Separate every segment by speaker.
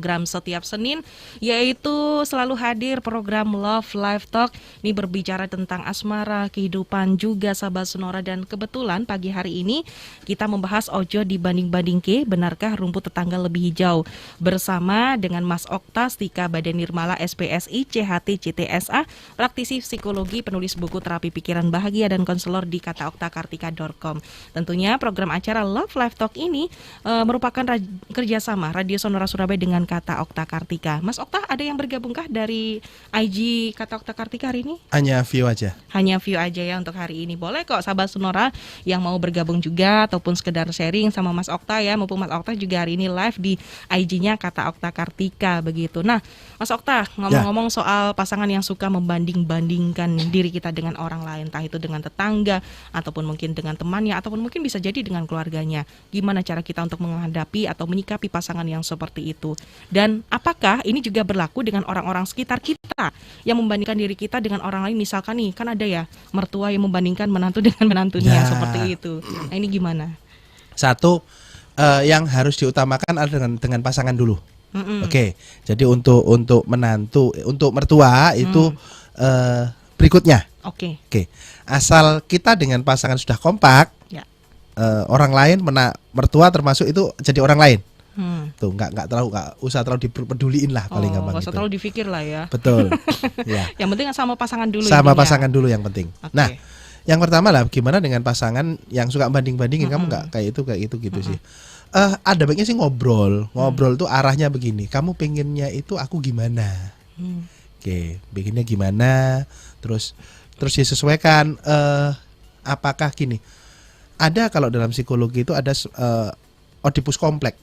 Speaker 1: program setiap Senin, yaitu selalu hadir program Love Life Talk. Ini berbicara tentang asmara, kehidupan juga sahabat Sonora, dan kebetulan pagi hari ini kita membahas ojo dibanding-bandingke, benarkah rumput tetangga lebih hijau, bersama dengan Mas Okta Stika Badan Nirmala SPSI CHT CTSA, praktisi psikologi, penulis buku Terapi Pikiran Bahagia dan konselor di kataoktakartika.com. Tentunya program acara Love Life Talk ini merupakan kerjasama Radio Sonora Surabaya dengan Kata Okta Kartika. Mas Okta, ada yang bergabungkah dari IG Kata Okta Kartika hari ini?
Speaker 2: Hanya view aja.
Speaker 1: Hanya view aja ya untuk hari ini. Boleh kok sahabat Sonora yang mau bergabung juga ataupun sekedar sharing sama Mas Okta ya. Mumpung Mas Okta juga hari ini live di IG-nya Kata Okta Kartika begitu. Nah, Mas Okta, ngomong-ngomong soal pasangan yang suka membanding-bandingkan diri kita dengan orang lain, entah itu dengan tetangga ataupun mungkin dengan temannya ataupun mungkin bisa jadi dengan keluarganya. Gimana cara kita untuk menghadapi atau menyikapi pasangan yang seperti itu? Dan apakah ini juga berlaku dengan orang-orang sekitar kita yang membandingkan diri kita dengan orang lain? Misalkan nih, kan ada ya mertua yang membandingkan menantu dengan menantunya seperti itu. Nah, ini gimana?
Speaker 2: Satu, yang harus diutamakan adalah dengan pasangan dulu. Oke, jadi untuk menantu, untuk mertua itu berikutnya.
Speaker 1: Oke.
Speaker 2: Asal kita dengan pasangan sudah kompak,
Speaker 1: Ya.
Speaker 2: orang lain mertua termasuk itu jadi orang lain. Tuh nggak usah terlalu dipeduliin lah, paling gampang
Speaker 1: nggak usah
Speaker 2: gitu.
Speaker 1: terlalu dipikir lah ya.
Speaker 2: Betul. Ya.
Speaker 1: Yang penting sama pasangan dulu.
Speaker 2: Sama
Speaker 1: intinya.
Speaker 2: pasangan dulu yang penting.
Speaker 1: Oke.
Speaker 2: Nah, yang pertama lah, gimana dengan pasangan yang suka banding-bandingin? Kamu nggak kayak itu gitu sih. Ada baiknya sih ngobrol tuh arahnya begini. Kamu pengennya itu aku gimana? Oke, bikinnya gimana? Terus disesuaikan. Apakah gini? Ada kalau dalam psikologi itu ada Oedipus kompleks.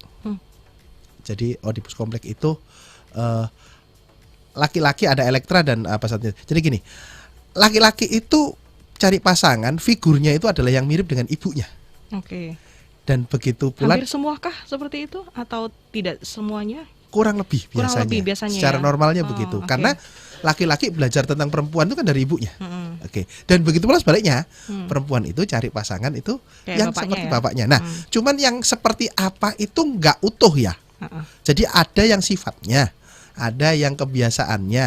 Speaker 2: Jadi Oedipus kompleks itu laki-laki ada Elektra dan apa saja. Jadi gini, laki-laki itu cari pasangan, figurnya itu adalah yang mirip dengan ibunya.
Speaker 1: Oke.
Speaker 2: Dan begitu pula.
Speaker 1: Hampir semuakah seperti itu atau tidak semuanya?
Speaker 2: Kurang lebih biasanya. Secara normalnya begitu.
Speaker 1: Okay.
Speaker 2: Karena laki-laki belajar tentang perempuan itu kan dari ibunya. Oke. Dan begitu pula sebaliknya, perempuan itu cari pasangan itu kayak yang seperti bapaknya. Nah, cuman yang seperti apa itu nggak utuh ya. Jadi ada yang sifatnya, ada yang kebiasaannya,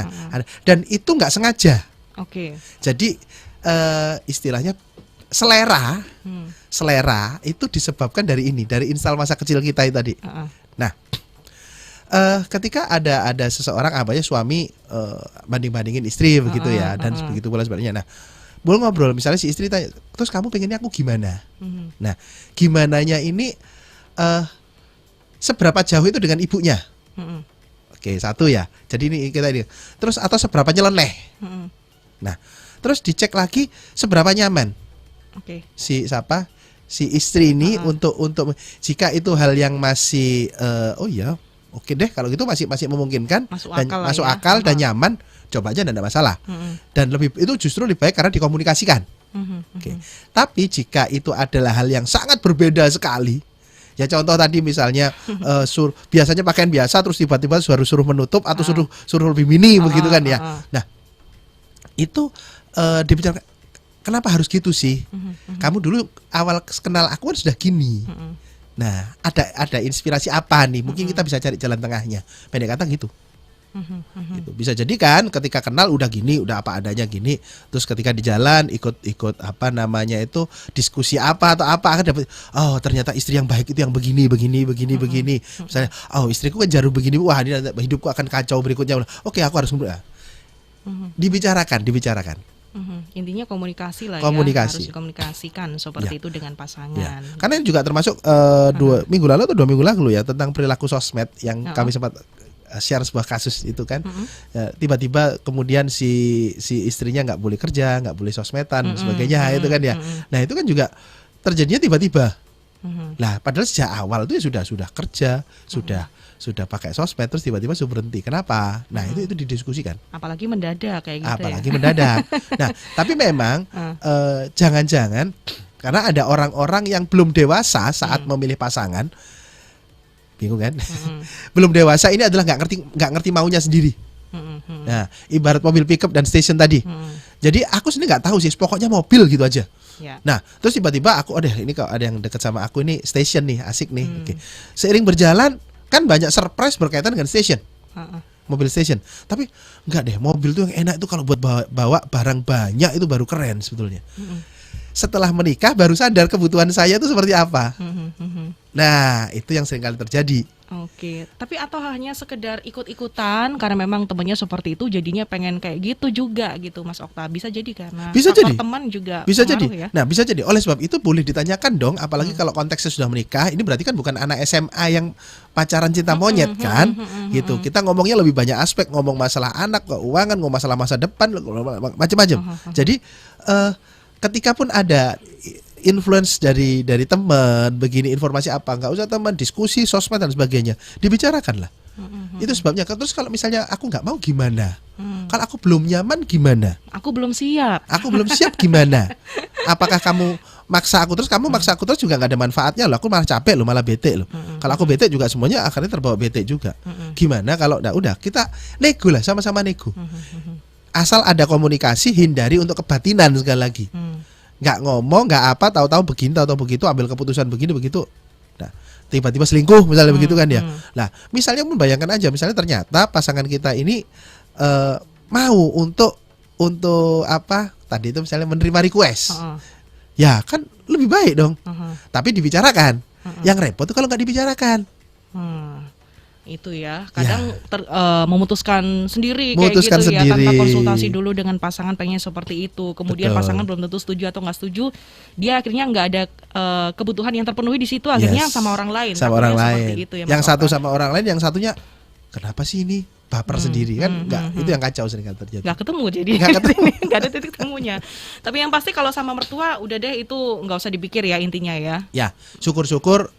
Speaker 2: dan itu nggak sengaja.
Speaker 1: Oke.
Speaker 2: Jadi istilahnya selera itu disebabkan dari instal masa kecil kita itu tadi. Nah, ketika ada seseorang suami banding-bandingin istri begitu ya, dan begitu pula sebaliknya. Nah, boleh ngobrol, misalnya si istri tanya, terus kamu pengennya aku gimana? Nah, gimananya ini seberapa jauh itu dengan ibunya? Oke, satu ya. Jadi ini kita ini. Terus atau seberapa nyeleneh? Nah, terus dicek lagi seberapa nyaman.
Speaker 1: Oke.
Speaker 2: Si istri ini untuk jika itu hal yang masih oke deh kalau gitu masih memungkinkan, masuk akal dan nyaman, coba aja, tidak ada masalah. Dan itu justru lebih baik karena dikomunikasikan. Oke. Tapi jika itu adalah hal yang sangat berbeda sekali, ya contoh tadi misalnya biasanya pakaian biasa terus tiba-tiba suruh menutup atau suruh lebih mini begitu kan ya. Nah, itu dibicarakan, kenapa harus gitu sih? Kamu dulu awal kenal aku kan sudah gini. Nah, ada inspirasi apa nih? Mungkin kita bisa cari jalan tengahnya. Pendek kata gitu. Gitu. Bisa jadi kan ketika kenal udah gini, udah apa adanya gini, terus ketika di jalan ikut diskusi apa atau apa akan dapat, ternyata istri yang baik itu yang begini. Misalnya, istriku kan jarum begini, wah ini hidupku akan kacau berikutnya. Oke, aku harus dibicarakan.
Speaker 1: Intinya komunikasi lah.
Speaker 2: Komunikasi.
Speaker 1: Ya, harus dikomunikasikan seperti itu dengan pasangan.
Speaker 2: Ya. Karena juga termasuk 2 minggu lalu atau 2 minggu lalu ya tentang perilaku sosmed yang kami sempat share sebuah kasus itu kan. Tiba-tiba kemudian si istrinya nggak boleh kerja, nggak boleh sosmedan sebagainya itu kan ya. Nah itu kan juga terjadinya tiba-tiba. Nah padahal sejak awal itu ya sudah kerja, sudah pakai sosmed, terus tiba-tiba sudah berhenti. Kenapa? Nah itu didiskusikan.
Speaker 1: Apalagi mendadak kayak gitu.
Speaker 2: Apalagi mendadak. Nah tapi memang jangan-jangan karena ada orang-orang yang belum dewasa saat memilih pasangan. Bingung kan? Belum dewasa ini adalah nggak ngerti maunya sendiri. Nah, ibarat mobil pickup dan station tadi. Jadi aku sendiri nggak tahu sih, pokoknya mobil gitu aja.
Speaker 1: Ya.
Speaker 2: Nah, terus tiba-tiba aku ini kalau ada yang dekat sama aku ini station nih, asik nih. Oke. Seiring berjalan Kan banyak surprise berkaitan dengan station. Mobil station. Tapi enggak deh, mobil tuh yang enak itu kalau buat bawa barang banyak itu baru keren sebetulnya. Setelah menikah baru sadar kebutuhan saya itu seperti apa. Nah, itu yang seringkali terjadi.
Speaker 1: Oke, tapi atau hanya sekedar ikut-ikutan karena memang temannya seperti itu, jadinya pengen kayak gitu juga gitu, Mas Okta. Bisa jadi karena
Speaker 2: bisa jadi
Speaker 1: teman juga
Speaker 2: bisa jadi.
Speaker 1: ya?
Speaker 2: Nah, bisa jadi. Oleh sebab itu boleh ditanyakan dong, apalagi kalau konteksnya sudah menikah. Ini berarti kan bukan anak SMA yang pacaran cinta monyet kan? Gitu. Kita ngomongnya lebih banyak aspek, ngomong masalah anak, keuangan, ngomong masalah masa depan, macam-macam. Jadi ketika pun ada influence dari teman begini, informasi apa, nggak usah teman, diskusi sosmed dan sebagainya, dibicarakan lah. Itu sebabnya. Terus kalau misalnya aku nggak mau gimana? Kalau aku belum nyaman gimana?
Speaker 1: Aku belum siap
Speaker 2: Gimana? Apakah kamu maksa aku terus? Kamu maksa aku terus juga nggak ada manfaatnya loh. Aku malah capek loh, malah bete loh. Kalau aku bete juga semuanya akhirnya terbawa bete juga. Gimana kalau udah kita nego lah, sama-sama nego. Asal ada komunikasi, hindari untuk kebatinan sekali lagi. Nggak ngomong, nggak apa, tahu-tahu begini, tahu-tahu begitu, ambil keputusan begini begitu. Nah, tiba-tiba selingkuh misalnya begitu kan ya. Nah, misalnya membayangkan aja, misalnya ternyata pasangan kita ini mau untuk apa? Tadi itu misalnya menerima request. Ya, kan lebih baik dong. Tapi dibicarakan. Yang repot tuh kalau nggak dibicarakan.
Speaker 1: Itu ya, kadang memutuskan sendiri
Speaker 2: Memutuskan
Speaker 1: kayak gitu
Speaker 2: sendiri.
Speaker 1: ya, tanpa konsultasi dulu dengan pasangan pengen seperti itu. Kemudian
Speaker 2: Betul.
Speaker 1: pasangan belum tentu setuju atau nggak setuju, dia akhirnya nggak ada kebutuhan yang terpenuhi di situ, akhirnya sama orang lain.
Speaker 2: Sama orang lain.
Speaker 1: Itu ya,
Speaker 2: yang satu sama orang lain, yang satunya kenapa sih ini baper sendiri kan? Itu yang kacau sering terjadi.
Speaker 1: Nggak ketemu jadi, nggak ada titik temunya. Tapi yang pasti kalau sama mertua udah deh, itu nggak usah dipikir ya intinya ya.
Speaker 2: Ya, syukur-syukur.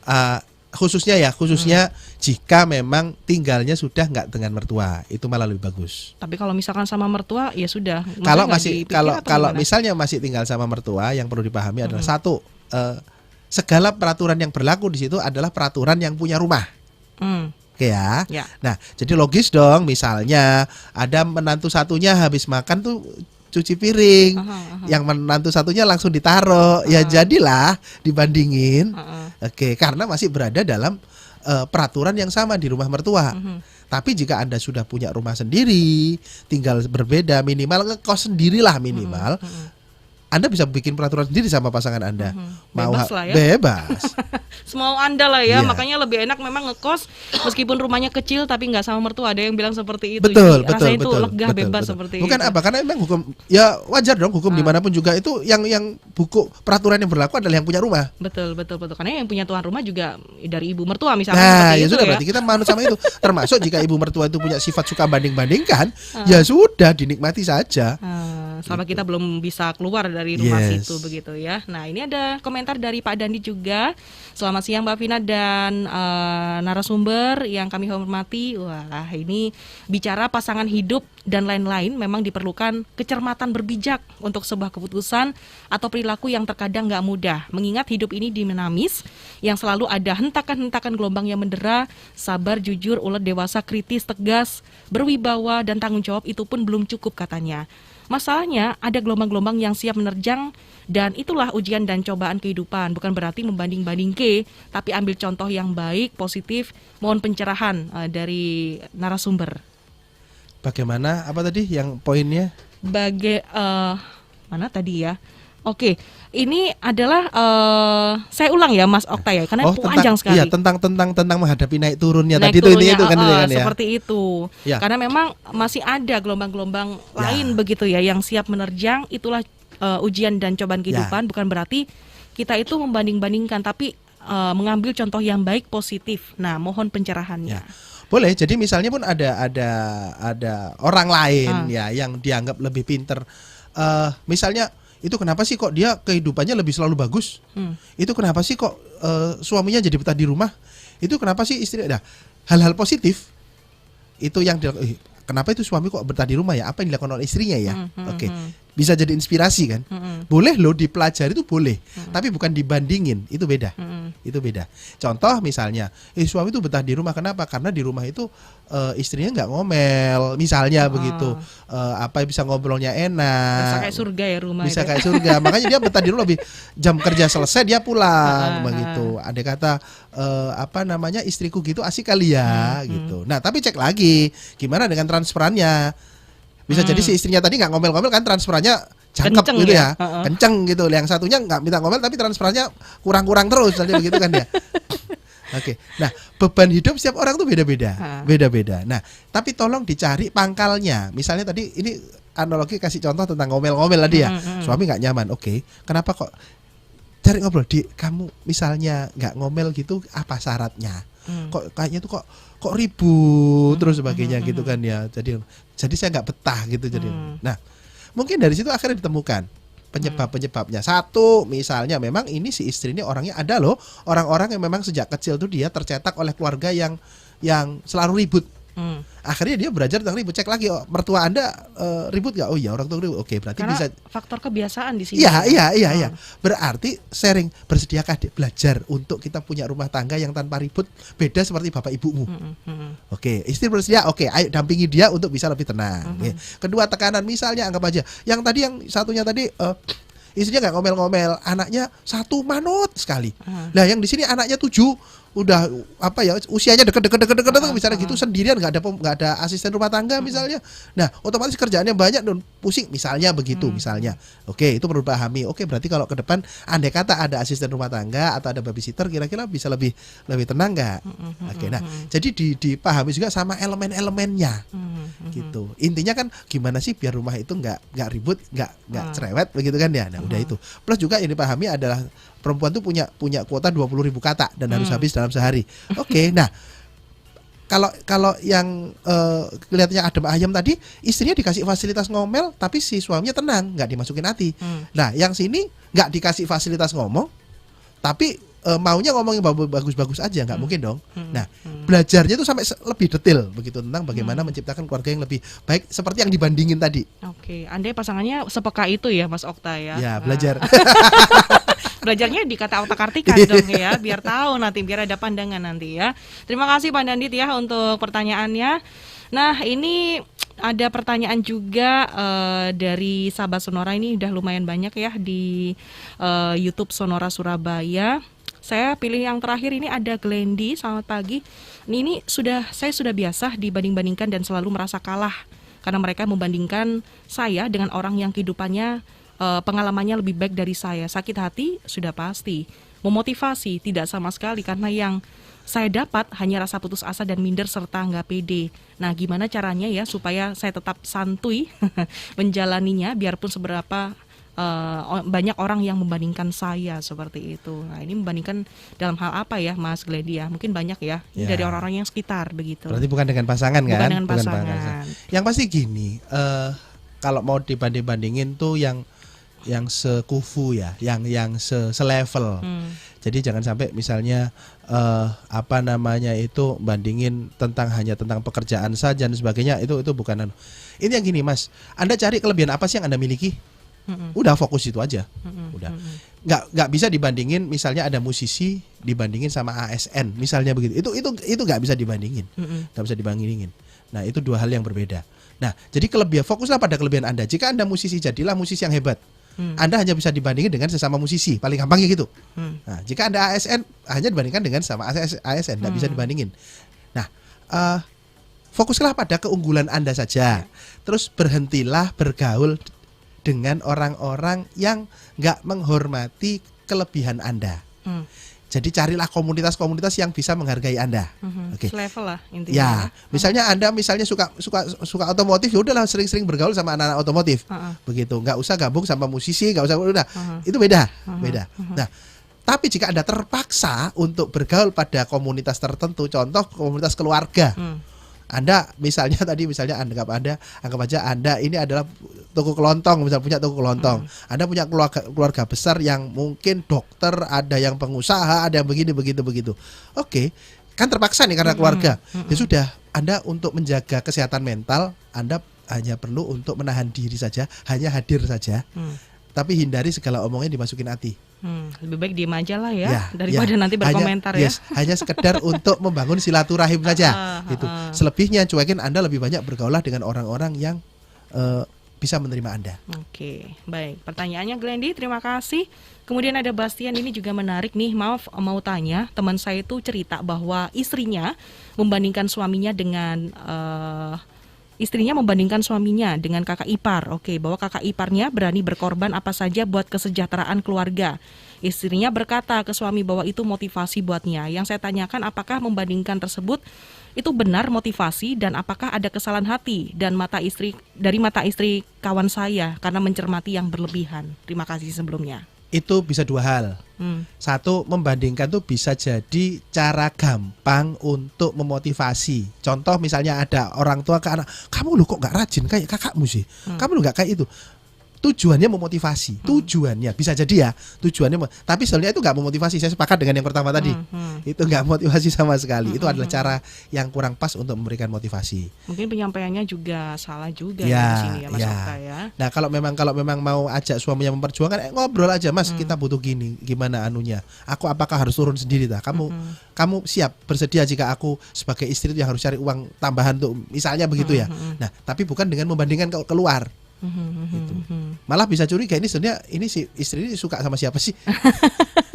Speaker 2: Khususnya jika memang tinggalnya sudah nggak dengan mertua, itu malah lebih bagus.
Speaker 1: Tapi kalau misalkan sama mertua ya sudah.
Speaker 2: Kalau misalnya masih tinggal sama mertua, yang perlu dipahami adalah satu, segala peraturan yang berlaku di situ adalah peraturan yang punya rumah. Oke ya. Nah, jadi logis dong, misalnya ada menantu satunya habis makan tuh cuci piring, yang menantu satunya langsung ditaruh, ya jadilah dibandingin. Oke, karena masih berada dalam peraturan yang sama di rumah mertua. Tapi jika Anda sudah punya rumah sendiri, tinggal berbeda, minimal ngekos sendirilah minimal. Anda bisa bikin peraturan sendiri sama pasangan Anda.
Speaker 1: Bebas lah ya.
Speaker 2: Bebas.
Speaker 1: Semau Anda lah ya.
Speaker 2: Iya.
Speaker 1: Makanya lebih enak memang ngekos meskipun rumahnya kecil tapi nggak sama mertua. Ada yang bilang seperti itu.
Speaker 2: Betul,
Speaker 1: Jadi, rasanya itu lega, bebas seperti
Speaker 2: Bukan
Speaker 1: itu.
Speaker 2: apa? Karena memang hukum, ya wajar dong, hukum dimanapun juga itu yang buku peraturan yang berlaku adalah yang punya rumah.
Speaker 1: Betul. Karena yang punya tuan rumah juga dari ibu mertua misalnya.
Speaker 2: Nah, ya
Speaker 1: itu
Speaker 2: sudah,
Speaker 1: ya.
Speaker 2: berarti kita manut sama itu. Termasuk jika ibu mertua itu punya sifat suka banding-bandingkan, ya sudah dinikmati saja.
Speaker 1: Selama kita belum bisa keluar dari rumah situ begitu ya. Nah, ini ada komentar dari Pak Dandi juga. Selamat siang Mbak Vina dan narasumber yang kami hormati. Wah, ini bicara pasangan hidup dan lain-lain, memang diperlukan kecermatan berbijak untuk sebuah keputusan atau perilaku yang terkadang nggak mudah. Mengingat hidup ini dinamis, yang selalu ada hentakan-hentakan gelombang yang mendera. Sabar, jujur, ulet, dewasa, kritis, tegas, berwibawa dan tanggung jawab itu pun belum cukup katanya. Masalahnya ada gelombang-gelombang yang siap menerjang, dan itulah ujian dan cobaan kehidupan. Bukan berarti membanding-bandingke, tapi ambil contoh yang baik, positif. Mohon pencerahan dari narasumber.
Speaker 2: Bagaimana, apa tadi yang poinnya?
Speaker 1: Mana tadi ya? Oke, ini adalah saya ulang ya Mas Okta ya, karena panjang sekali.
Speaker 2: Iya, tentang menghadapi naik turunnya
Speaker 1: naik
Speaker 2: tadi
Speaker 1: turunnya,
Speaker 2: itu kan ya.
Speaker 1: Seperti itu. Ya. Karena memang masih ada gelombang-gelombang lain begitu ya yang siap menerjang. Itulah ujian dan cobaan kehidupan. Bukan berarti kita itu membanding-bandingkan, tapi mengambil contoh yang baik, positif. Nah, mohon pencerahannya.
Speaker 2: Boleh. Jadi misalnya pun ada orang lain ya yang dianggap lebih pinter. Misalnya, itu kenapa sih kok dia kehidupannya lebih selalu bagus? Itu kenapa sih kok suaminya jadi betah di rumah? Itu kenapa sih istri? Nah, hal-hal positif itu yang kenapa itu suami kok betah di rumah ya? Apa yang dilakukan oleh istrinya ya? Oke. bisa jadi inspirasi kan. Boleh loh dipelajari itu boleh, tapi bukan dibandingin, itu beda. Itu beda. Contoh misalnya, suami itu betah di rumah, kenapa? Karena di rumah itu istrinya nggak ngomel, misalnya begitu. Bisa ngobrolnya enak.
Speaker 1: Bisa kayak surga ya rumah.
Speaker 2: Bisa kayak surga. Makanya dia betah di rumah, lebih jam kerja selesai dia pulang begitu. Ada kata istriku gitu asik kali ya gitu. Nah, tapi cek lagi gimana dengan transferannya. Bisa jadi si istrinya tadi nggak ngomel-ngomel kan, transferannya jangkep kenceng gitu ya, kenceng gitu. Yang satunya nggak minta ngomel tapi transferannya kurang-kurang terus, misalnya begitu kan ya. Oke, nah beban hidup setiap orang tuh beda-beda, beda-beda. Nah, tapi tolong dicari pangkalnya. Misalnya tadi ini analogi kasih contoh tentang ngomel-ngomel tadi ya, suami nggak nyaman. Oke, kenapa kok? Cari ngobrol, kamu misalnya nggak ngomel gitu, apa syaratnya? Kok kayaknya tuh kok ribut terus sebagainya gitu kan ya. Jadi saya nggak betah gitu jadi. Nah, mungkin dari situ akhirnya ditemukan penyebabnya. Satu, misalnya memang ini si istri ini orangnya, ada loh orang-orang yang memang sejak kecil tuh dia tercetak oleh keluarga yang selalu ribut. Akhirnya dia belajar tentang ribut. Cek lagi, mertua Anda ribut gak? Oh iya, orang tua ribut. Oke, berarti
Speaker 1: karena
Speaker 2: bisa
Speaker 1: faktor kebiasaan di sini.
Speaker 2: Iya. Berarti sharing, bersediakah belajar untuk kita punya rumah tangga yang tanpa ribut, beda seperti bapak ibumu. Oke, istri bersedia. Oke, ayo dampingi dia untuk bisa lebih tenang. Kedua, tekanan, misalnya anggap aja yang satunya tadi istrinya nggak ngomel-ngomel, anaknya 1 manut sekali. Nah, yang di sini anaknya 7, udah usianya deket misalnya gitu, sendirian, nggak ada asisten rumah tangga misalnya. Nah, otomatis kerjaannya banyak dan pusing misalnya begitu misalnya. Oke, itu perlu dipahami. Oke, berarti kalau ke depan andai kata ada asisten rumah tangga atau ada babysitter, kira-kira bisa lebih tenang nggak? Oke, nah jadi dipahami juga sama elemen-elemennya gitu. Intinya kan gimana sih biar rumah itu nggak ribut, nggak cerewet begitu kan ya. Nah, udah itu. Plus juga yang dipahami adalah perempuan tuh punya kuota 20.000 kata dan harus habis dalam sehari. Oke, nah kalau yang kelihatannya adem ayam tadi, istrinya dikasih fasilitas ngomel tapi si suaminya tenang, nggak dimasukin hati. Nah, yang sini nggak dikasih fasilitas ngomong tapi maunya ngomongin bagus-bagus aja, nggak mungkin dong. Nah, belajarnya tuh sampai lebih detail begitu tentang bagaimana menciptakan keluarga yang lebih baik seperti yang dibandingin tadi.
Speaker 1: Oke, andai pasangannya sepeka itu ya Mas Okta ya.
Speaker 2: Ya, belajar.
Speaker 1: Belajarnya di kata otak-artikan dong ya, biar tahu nanti, biar ada pandangan nanti ya. Terima kasih Pak Dandit ya untuk pertanyaannya. Nah, ini ada pertanyaan juga dari sahabat Sonora, ini udah lumayan banyak ya di YouTube Sonora Surabaya. Saya pilih yang terakhir, ini ada Glendy, selamat pagi. Ini saya sudah biasa dibanding-bandingkan dan selalu merasa kalah karena mereka membandingkan saya dengan orang yang kehidupannya pengalamannya lebih baik dari saya. Sakit hati sudah pasti, memotivasi tidak sama sekali karena yang saya dapat hanya rasa putus asa dan minder serta nggak pede. Nah, gimana caranya ya supaya saya tetap santuy menjalaninya biarpun seberapa banyak orang yang membandingkan saya seperti itu. Nah, ini membandingkan dalam hal apa ya Mas Gledi ya? Mungkin banyak ya, dari orang-orang yang sekitar begitu.
Speaker 2: Berarti bukan dengan pasangan kan?
Speaker 1: Bukan dengan pasangan.
Speaker 2: Yang pasti gini, kalau mau dibanding-bandingin tuh yang sekufu ya, yang selevel. Jadi jangan sampai misalnya itu bandingin hanya tentang pekerjaan saja dan sebagainya, itu bukan. Ini yang gini Mas, Anda cari kelebihan apa sih yang Anda miliki? Udah fokus itu aja. Udah. Nggak bisa dibandingin, misalnya ada musisi dibandingin sama ASN misalnya begitu. Itu nggak bisa dibandingin. Nggak bisa dibandingin. Nah, itu dua hal yang berbeda. Nah, jadi fokuslah pada kelebihan Anda. Jika Anda musisi, jadilah musisi yang hebat. Anda hanya bisa dibandingin dengan sesama musisi, paling gampangnya gitu. Nah, jika Anda ASN, hanya dibandingkan dengan sama ASN, tidak bisa dibandingin. Nah, fokuslah pada keunggulan Anda saja. Terus berhentilah bergaul dengan orang-orang yang nggak menghormati kelebihan Anda. Jadi carilah komunitas-komunitas yang bisa menghargai Anda. Oke.
Speaker 1: Selevel lah intinya.
Speaker 2: Ya, misalnya Anda suka otomotif, ya udahlah sering-sering bergaul sama anak-anak otomotif. Begitu. Nggak usah gabung sama musisi, nggak usah, udah. Itu beda. Nah, tapi jika Anda terpaksa untuk bergaul pada komunitas tertentu, contoh komunitas keluarga. Anda misalnya anggap aja Anda ini adalah toko kelontong, misalnya punya toko kelontong. Anda punya keluarga besar yang mungkin dokter, ada yang pengusaha, ada yang begitu. Oke, kan terpaksa nih karena keluarga. Ya sudah, Anda untuk menjaga kesehatan mental, Anda hanya perlu untuk menahan diri saja, hanya hadir saja. Tapi hindari segala omongnya dimasukin hati.
Speaker 1: Lebih baik diem aja lah ya daripada nanti berkomentar
Speaker 2: hanya sekedar untuk membangun silaturahim saja. Gitu. Selebihnya cuekin, Anda lebih banyak bergaulah dengan orang-orang yang bisa menerima Anda.
Speaker 1: Oke, baik. Pertanyaannya Glendy, terima kasih. Kemudian ada Bastian, ini juga menarik nih. Maaf, mau tanya, teman saya itu cerita bahwa istrinya membandingkan suaminya dengan kakak ipar. Oke, bahwa kakak iparnya berani berkorban apa saja buat kesejahteraan keluarga. Istrinya berkata ke suami bahwa itu motivasi buatnya. Yang saya tanyakan, apakah membandingkan tersebut itu benar motivasi, dan apakah ada kesalahan hati dan dari mata istri kawan saya karena mencermati yang berlebihan. Terima kasih sebelumnya.
Speaker 2: Itu bisa dua hal. Satu, membandingkan tuh bisa jadi cara gampang untuk memotivasi. Contoh misalnya ada orang tua ke anak, kamu lu kok gak rajin kayak kakakmu sih, kamu lu gak kayak itu. Tujuannya memotivasi, tujuannya bisa jadi ya, tujuannya. Tapi sebenarnya itu nggak memotivasi. Saya sepakat dengan yang pertama tadi, itu nggak motivasi sama sekali. Itu adalah cara yang kurang pas untuk memberikan motivasi.
Speaker 1: Mungkin penyampaiannya juga salah juga di sini ya, Mas Okta ya.
Speaker 2: Nah kalau memang mau ajak suaminya memperjuangkan, ngobrol aja, Mas, kita butuh gini, gimana anunya? Aku apakah harus turun sendiri? Kamu siap bersedia jika aku sebagai istri itu yang harus cari uang tambahan tuh, misalnya begitu ya. Nah tapi bukan dengan membandingkan keluar. Gitu. Malah bisa curiga ini sebenarnya ini si istri ini suka sama siapa sih?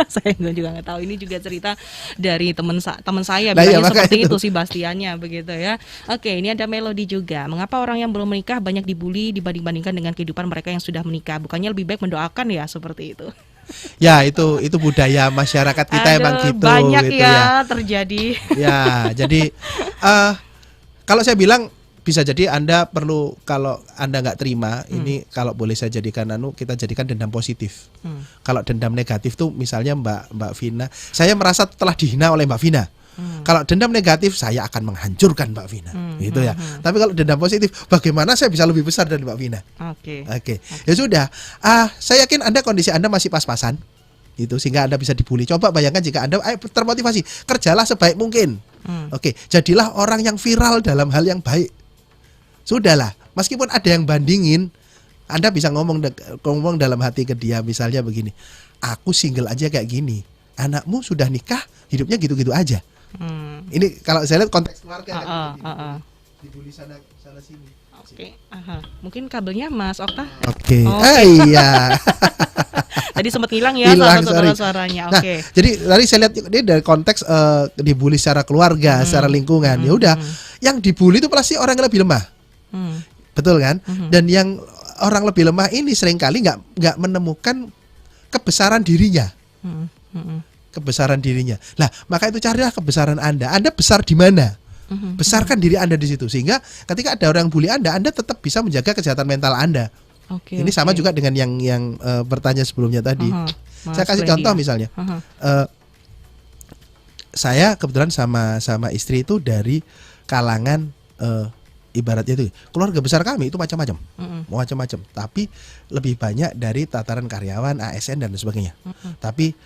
Speaker 1: Saya juga nggak tahu. Ini juga cerita dari teman saya, bilangnya seperti itu si Bastiannya begitu ya. Oke, ini ada Melody juga. Mengapa orang yang belum menikah banyak dibully dibanding-bandingkan dengan kehidupan mereka yang sudah menikah? Bukannya lebih baik mendoakan ya, seperti itu?
Speaker 2: Ya itu budaya masyarakat kita. Emang gitu.
Speaker 1: Banyak
Speaker 2: gitu
Speaker 1: ya terjadi.
Speaker 2: Ya jadi kalau saya bilang, bisa jadi Anda perlu, kalau Anda nggak terima, ini kalau boleh saya jadikan kita jadikan dendam positif. Kalau dendam negatif tuh misalnya Mbak Vina, saya merasa telah dihina oleh Mbak Vina. Kalau dendam negatif, saya akan menghancurkan Mbak Vina, gitu ya. Tapi kalau dendam positif, bagaimana saya bisa lebih besar dari Mbak Vina? Oke. Ya sudah, saya yakin kondisi Anda masih pas-pasan, gitu, sehingga Anda bisa dibully. Coba bayangkan jika Anda termotivasi, kerjalah sebaik mungkin. Oke, jadilah orang yang viral dalam hal yang baik. Sudahlah, meskipun ada yang bandingin, Anda bisa ngomong dalam hati ke dia, misalnya begini, aku single aja kayak gini, anakmu sudah nikah, hidupnya gitu-gitu aja. Ini kalau saya lihat konteks keluarga dibully sana sini.
Speaker 1: Oke, mungkin kabelnya Mas Okta.
Speaker 2: Oke. Iya.
Speaker 1: Tadi sempat hilang ya suaranya.
Speaker 2: Nah, jadi tadi saya lihat ini dari konteks dibully secara keluarga, secara lingkungan. Ya udah, yang dibully itu pasti orang yang lebih lemah. Betul kan? Dan yang orang lebih lemah ini seringkali nggak menemukan kebesaran dirinya. Kebesaran dirinya. Lah, maka itu carilah kebesaran Anda. Anda besar di mana? Besarkan diri Anda di situ, sehingga ketika ada orang bully Anda tetap bisa menjaga kesehatan mental Anda. Ini sama juga dengan yang bertanya sebelumnya tadi. Saya kasih contoh misalnya. Saya kebetulan sama istri itu dari kalangan ibaratnya itu keluarga besar kami itu macam-macam, tapi lebih banyak dari tataran karyawan, ASN dan sebagainya. Tapi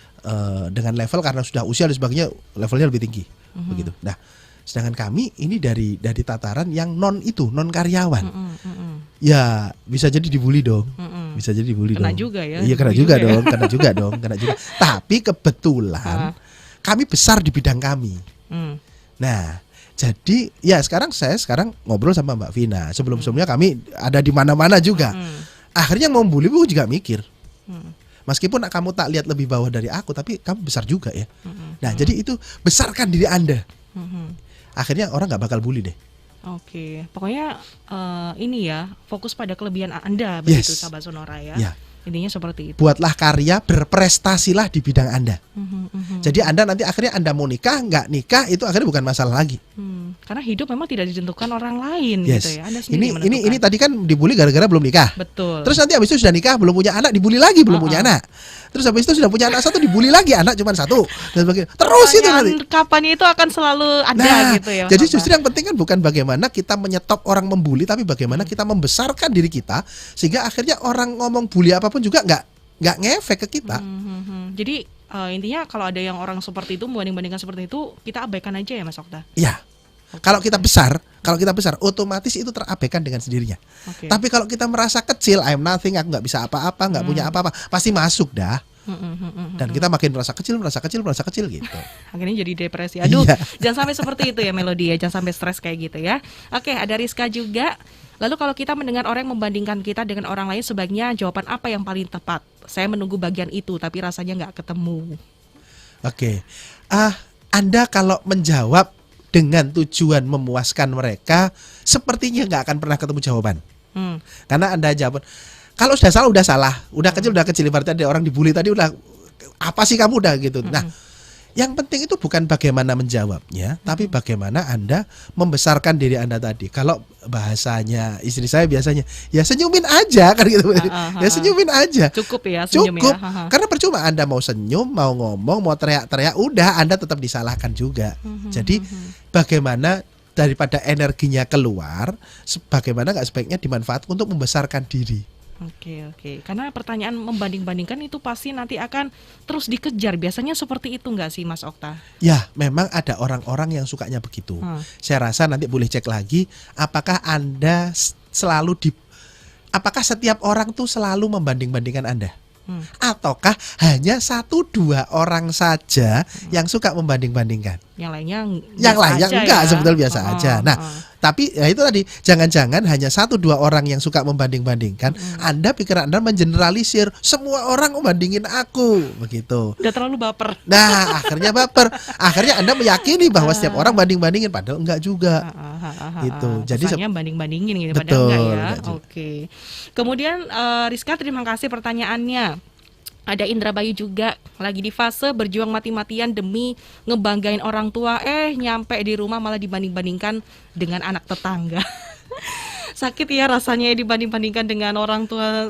Speaker 2: dengan level, karena sudah usia dan sebagainya, levelnya lebih tinggi, begitu. Nah, sedangkan kami ini dari tataran yang non karyawan. Ya bisa jadi dibully dong, bisa jadi dibully
Speaker 1: kena
Speaker 2: dong.
Speaker 1: Juga ya?
Speaker 2: Iya kena juga dong, kena juga. Tapi kebetulan kami besar di bidang kami. Nah. Jadi ya saya sekarang ngobrol sama Mbak Vina. Sebelumnya kami ada di mana-mana juga. Akhirnya mau bully pun juga mikir. Meskipun kamu tak lihat lebih bawah dari aku, tapi kamu besar juga ya. Nah jadi itu besarkan diri Anda. Akhirnya orang nggak bakal bully deh. Oke,
Speaker 1: pokoknya ini ya, fokus pada kelebihan Anda begitu, sahabat Sonora ya. Intinya seperti itu.
Speaker 2: Buatlah karya, berprestasilah di bidang Anda. Jadi Anda nanti akhirnya Anda mau nikah, nggak nikah, itu akhirnya bukan masalah lagi.
Speaker 1: Karena hidup memang tidak ditentukan orang lain gitu ya. Anda sendiri
Speaker 2: ini tadi kan dibully gara-gara belum nikah.
Speaker 1: Betul.
Speaker 2: Terus nanti habis itu sudah nikah, belum punya anak, dibully lagi belum punya anak. Terus habis itu sudah punya anak satu, dibully lagi, anak cuma satu. Dan sebagainya. Terus itu nanti.
Speaker 1: Kapan itu akan selalu ada gitu ya.
Speaker 2: Jadi justru yang penting kan bukan bagaimana kita menyetop orang membuli, tapi bagaimana kita membesarkan diri kita sehingga akhirnya orang ngomong bully apapun juga nggak ngefek ke kita.
Speaker 1: Jadi intinya kalau ada yang orang seperti itu, membanding-bandingkan seperti itu, kita abaikan aja ya Mas Okta.
Speaker 2: Iya. Kalau kita besar, Kalau kita besar, otomatis itu terabaikan dengan sendirinya. Tapi kalau kita merasa kecil, I'm nothing, aku nggak bisa apa-apa, nggak punya apa-apa, pasti masuk dah. Dan kita makin merasa kecil gitu.
Speaker 1: Akhirnya jadi depresi. Aduh, jangan sampai seperti itu ya Melody ya, jangan sampai stres kayak gitu ya. Oke, ada Rizka juga. Lalu kalau kita mendengar orang yang membandingkan kita dengan orang lain, sebaiknya jawaban apa yang paling tepat? Saya menunggu bagian itu, tapi rasanya nggak ketemu.
Speaker 2: Oke, Anda kalau menjawab dengan tujuan memuaskan mereka, sepertinya nggak akan pernah ketemu jawaban. Karena Anda jawab, kalau sudah salah, udah kecil, ibaratnya ada orang dibully tadi, udah apa sih kamu udah gitu. Nah, yang penting itu bukan bagaimana menjawabnya, tapi bagaimana Anda membesarkan diri Anda tadi. Kalau bahasanya istri saya biasanya, ya senyumin aja kan gitu. Ya senyumin aja.
Speaker 1: Cukup ya senyum.
Speaker 2: Cukup. Karena percuma Anda mau senyum, mau ngomong, mau teriak-teriak, udah Anda tetap disalahkan juga. Jadi bagaimana daripada energinya keluar, bagaimana nggak sebaiknya dimanfaatkan untuk membesarkan diri.
Speaker 1: Oke. Karena pertanyaan membanding-bandingkan itu pasti nanti akan terus dikejar. Biasanya seperti itu nggak sih Mas Okta?
Speaker 2: Ya, memang ada orang-orang yang sukanya begitu. Saya rasa nanti boleh cek lagi, apakah Anda apakah setiap orang tuh selalu membanding-bandingkan Anda? Ataukah hanya 1-2 orang saja yang suka membanding-bandingkan?
Speaker 1: Yang lainnya
Speaker 2: enggak, sebetulnya biasa aja. Nah, tapi ya itu tadi, jangan-jangan hanya 1-2 orang yang suka membanding-bandingkan. Anda pikiran Anda mengeneralisir, semua orang membandingin aku, begitu.
Speaker 1: Udah terlalu baper.
Speaker 2: Nah, akhirnya baper. Akhirnya Anda meyakini bahwa setiap orang banding-bandingin, padahal enggak juga. Gitu. Jadi
Speaker 1: banding-bandingin gitu,
Speaker 2: betul,
Speaker 1: padahal enggak ya. Oke. Kemudian Rizka, terima kasih pertanyaannya. Ada Indra Bayu juga, lagi di fase berjuang mati-matian demi ngebanggain orang tua, nyampe di rumah malah dibanding-bandingkan dengan anak tetangga. Sakit ya rasanya dibanding-bandingkan dengan orang tua,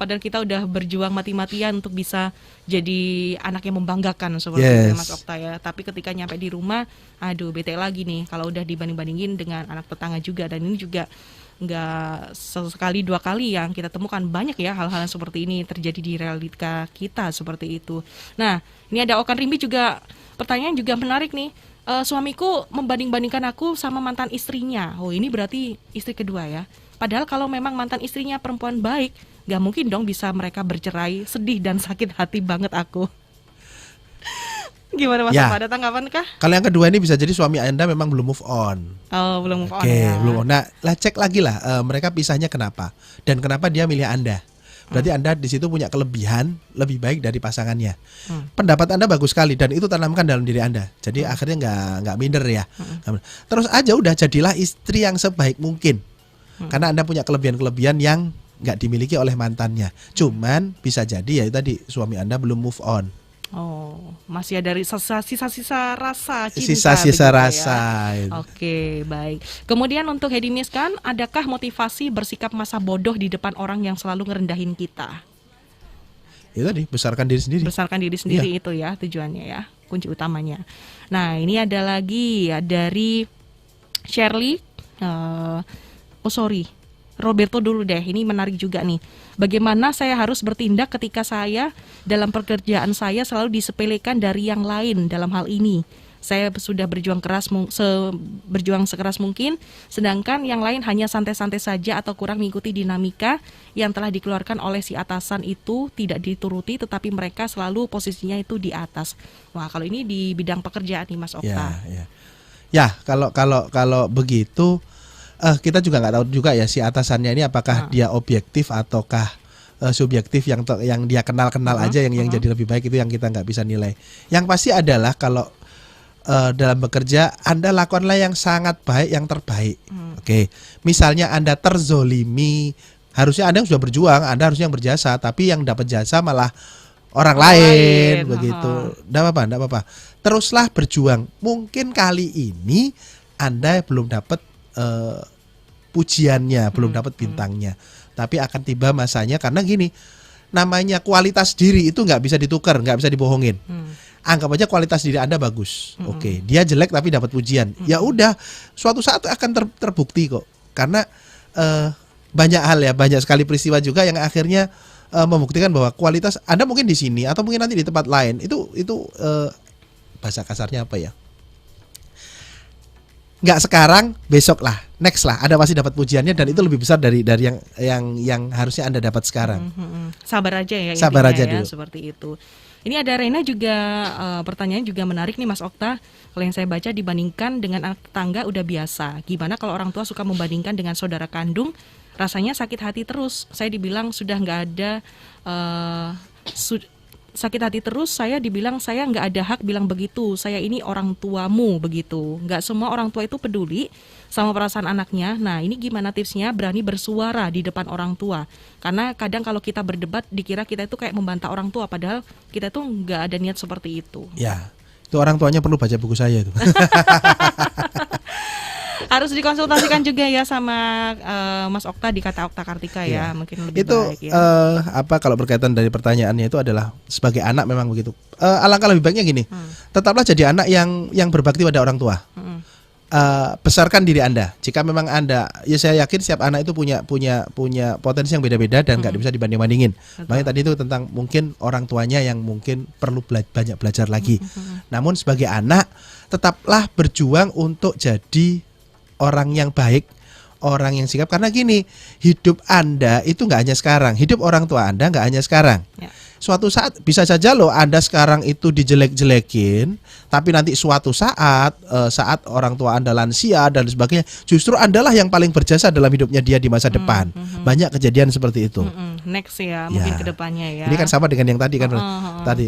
Speaker 1: padahal kita udah berjuang mati-matian untuk bisa jadi anak yang membanggakan seperti itu Mas Okta ya. Tapi ketika nyampe di rumah, aduh bete lagi nih kalau udah dibanding-bandingin dengan anak tetangga juga. Dan ini juga nggak sekali 2 kali yang kita temukan, banyak ya hal-hal yang seperti ini terjadi di realita kita seperti itu. Nah, ini ada Okan Rimbi juga, pertanyaan juga menarik nih. Suamiku membanding-bandingkan aku sama mantan istrinya. Oh, ini berarti istri kedua ya. Padahal kalau memang mantan istrinya perempuan baik, gak mungkin dong bisa mereka bercerai. Sedih dan sakit hati banget aku. Gimana Mas Okta, ada tanggapan kah?
Speaker 2: Kalau yang kedua ini bisa jadi suami Anda memang belum move on.
Speaker 1: Oh, belum move on ya.
Speaker 2: Belum. Nah, cek lagi lah mereka pisahnya kenapa dan kenapa dia milih Anda. Berarti Anda di situ punya kelebihan lebih baik dari pasangannya. Pendapat Anda bagus sekali dan itu tanamkan dalam diri Anda. Jadi akhirnya nggak minder ya. Terus aja udah jadilah istri yang sebaik mungkin. Karena Anda punya kelebihan-kelebihan yang nggak dimiliki oleh mantannya. Cuman bisa jadi ya tadi suami Anda belum move on.
Speaker 1: Oh, masih ada sisa-sisa rasa cinta.
Speaker 2: Sisa-sisa rasa.
Speaker 1: Ya. Oke, baik. Kemudian untuk Hedi Miskan, adakah motivasi bersikap masa bodoh di depan orang yang selalu ngerendahin kita?
Speaker 2: Itu tadi, besarkan diri sendiri.
Speaker 1: Besarkan diri sendiri itu ya tujuannya ya, kunci utamanya. Nah, ini ada lagi ya dari Shirley. Roberto dulu deh, ini menarik juga nih. Bagaimana saya harus bertindak ketika saya dalam pekerjaan saya selalu disepelekan dari yang lain dalam hal ini. Saya sudah berjuang sekeras mungkin, sedangkan yang lain hanya santai-santai saja atau kurang mengikuti dinamika yang telah dikeluarkan oleh si atasan itu tidak dituruti, tetapi mereka selalu posisinya itu di atas. Wah, kalau ini di bidang pekerjaan nih Mas Okta.
Speaker 2: Ya, kalau begitu. Kita juga nggak tahu juga ya si atasannya ini apakah dia objektif ataukah subjektif yang dia kenal aja yang jadi lebih baik, itu yang kita nggak bisa nilai. Yang pasti adalah kalau dalam bekerja Anda lakukanlah yang sangat baik, yang terbaik. Oke. Misalnya Anda terzolimi, harusnya Anda sudah berjuang, Anda harusnya yang berjasa, tapi yang dapat jasa malah orang lain begitu. Nggak apa-apa. Teruslah berjuang. Mungkin kali ini Anda belum dapat pujiannya, belum dapat bintangnya, tapi akan tiba masanya. Karena gini, namanya kualitas diri itu nggak bisa ditukar, nggak bisa dibohongin. Anggap aja kualitas diri Anda bagus, oke, dia jelek tapi dapat pujian, ya udah, suatu saat akan terbukti kok. Karena banyak hal ya, banyak sekali peristiwa juga yang akhirnya membuktikan bahwa kualitas Anda mungkin di sini atau mungkin nanti di tempat lain itu bahasa kasarnya apa ya? nggak sekarang, besok lah, next lah, Anda pasti dapat pujiannya dan itu lebih besar dari yang harusnya Anda dapat sekarang.
Speaker 1: Sabar aja ya.
Speaker 2: Sabar aja
Speaker 1: ya,
Speaker 2: dulu.
Speaker 1: seperti itu. Ini ada Rena juga, pertanyaan juga menarik nih Mas Okta. Kalau yang saya baca, dibandingkan dengan anak tetangga udah biasa. Gimana kalau orang tua suka membandingkan dengan saudara kandung? Rasanya sakit hati terus. Saya dibilang sudah nggak ada sakit hati terus. Saya dibilang saya nggak ada hak bilang begitu. Saya ini orang tuamu begitu. Nggak semua orang tua itu peduli sama perasaan anaknya. Nah, ini gimana tipsnya berani bersuara di depan orang tua? Karena kadang kalau kita berdebat dikira kita itu kayak membantah orang tua, padahal kita tuh nggak ada niat seperti itu.
Speaker 2: Ya, itu orang tuanya perlu baca buku saya itu.
Speaker 1: Harus dikonsultasikan juga ya sama Mas Okta di Kata Okta Kartika ya, mungkin lebih
Speaker 2: itu,
Speaker 1: baik ya.
Speaker 2: Kalau berkaitan dari pertanyaannya itu adalah sebagai anak memang begitu. Alangkah lebih baiknya gini, tetaplah jadi anak yang berbakti pada orang tua. Besarkan diri Anda. Jika memang Anda, ya saya yakin setiap anak itu punya potensi yang beda-beda dan nggak bisa dibanding-bandingin. Makanya tadi itu tentang mungkin orang tuanya yang mungkin perlu banyak belajar lagi. Namun sebagai anak tetaplah berjuang untuk jadi orang yang baik, orang yang sikap. Karena gini, hidup Anda itu nggak hanya sekarang, hidup orang tua Anda nggak hanya sekarang. Suatu saat bisa saja loh Anda sekarang itu dijelek-jelekin, tapi nanti suatu saat saat orang tua Anda lansia dan sebagainya, justru Andalah yang paling berjasa dalam hidupnya dia di masa depan. Banyak kejadian seperti itu.
Speaker 1: Next ya, mungkin kedepannya ya.
Speaker 2: Ini kan sama dengan yang tadi kan.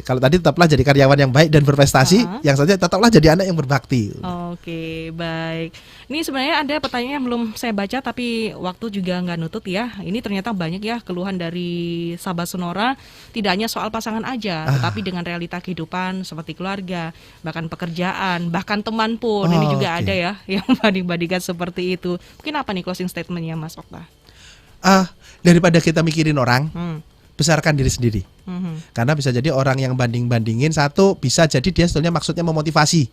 Speaker 2: Kalau tadi tetaplah jadi karyawan yang baik dan berprestasi, yang saja tetaplah jadi anak yang berbakti.
Speaker 1: Oke, baik. Ini sebenarnya ada pertanyaan yang belum saya baca tapi waktu juga nggak nutut ya. Ini ternyata banyak ya keluhan dari sahabat Sonora, tidak hanya soal pasangan aja, tetapi dengan realita kehidupan seperti keluarga, bahkan pekerjaan, bahkan teman pun. Ini juga ada ya yang banding-bandingkan seperti itu. Mungkin apa nih closing statementnya Mas Okta?
Speaker 2: Daripada kita mikirin orang, besarkan diri sendiri. Karena bisa jadi orang yang banding-bandingin, satu bisa jadi dia sebetulnya maksudnya memotivasi,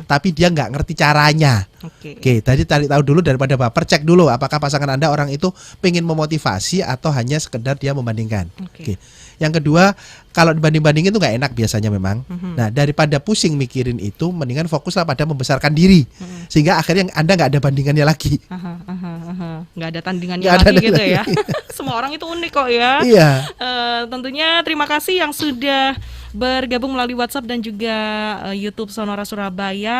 Speaker 2: tapi dia nggak ngerti caranya. Oke, tadi cari tahu dulu daripada baper, cek dulu apakah pasangan Anda orang itu pengen memotivasi atau hanya sekedar dia membandingkan. Oke. Yang kedua, kalau dibanding-bandingin itu nggak enak biasanya memang. Nah, daripada pusing mikirin itu, mendingan fokuslah pada membesarkan diri, sehingga akhirnya Anda nggak ada bandingannya lagi.
Speaker 1: Nggak ada tandingannya lagi gitu ya. Semua orang itu unik kok ya.
Speaker 2: Iya.
Speaker 1: Tentunya terima kasih yang sudah bergabung melalui WhatsApp dan juga YouTube Sonora Surabaya.